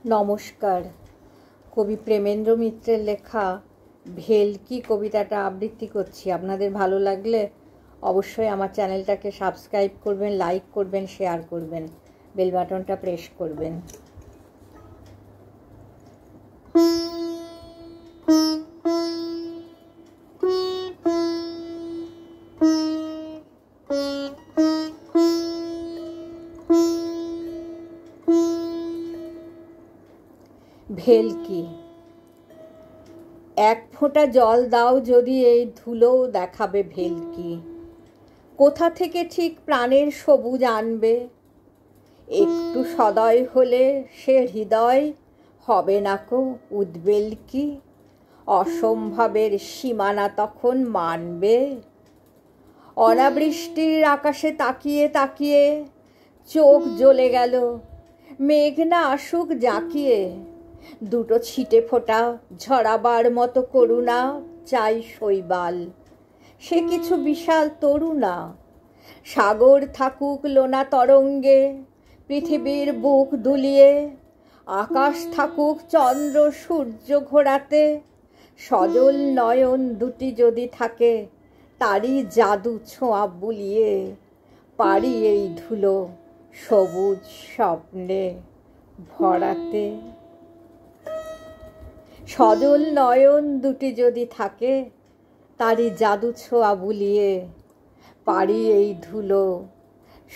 নমস্কার। কবি প্রেমেন্দ্র মিত্রের লেখা ভেলকি কবিতাটা আবৃত্তি করছি। আপনাদের ভালো লাগলে অবশ্যই আমার চ্যানেলটাকে সাবস্ক্রাইব করবেন, লাইক করবেন, শেয়ার করবেন, বেল বাটনটা প্রেস করবেন। ভেলকি। এক ফোঁটা জল দাও যদি, এই ধুলোও দেখাবে ভেলকি। কোথা থেকে ঠিক প্রাণের সবুজ আনবে? একটু সদয় হলে সে হৃদয় হবে না কো উদ্বেলকি। অসম্ভবের সীমানা তখন মানবে। অনাবৃষ্টির আকাশে তাকিয়ে তাকিয়ে চোখ জ্বলে গেল। মেঘ না আসুক জাঁকিয়ে, দুটো ছিটে ফোঁটা ঝরাবার মতো করুণা চাই শৈবাল। সে কিছু বিশাল তরুণা। সাগর থাকুক লোনা তরঙ্গে পৃথিবীর বুক দুলিয়ে, আকাশ থাকুক চন্দ্র সূর্য ঘোরাতে। সজল নয়ন দুটি যদি থাকে, তারই জাদু ছোঁয়া বুলিয়ে পারি এই ধুলো সবুজ স্বপ্নে ভরাতে। সজল নয়ন দুটি যদি থাকে, তারই জাদু ছোঁয়া বুলিয়ে পারি এই ধুলো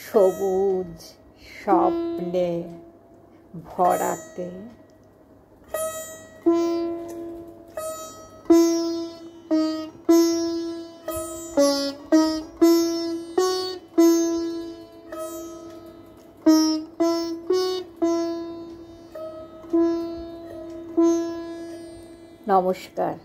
সবুজ স্বপ্নে ভরাতে। নমস্কার।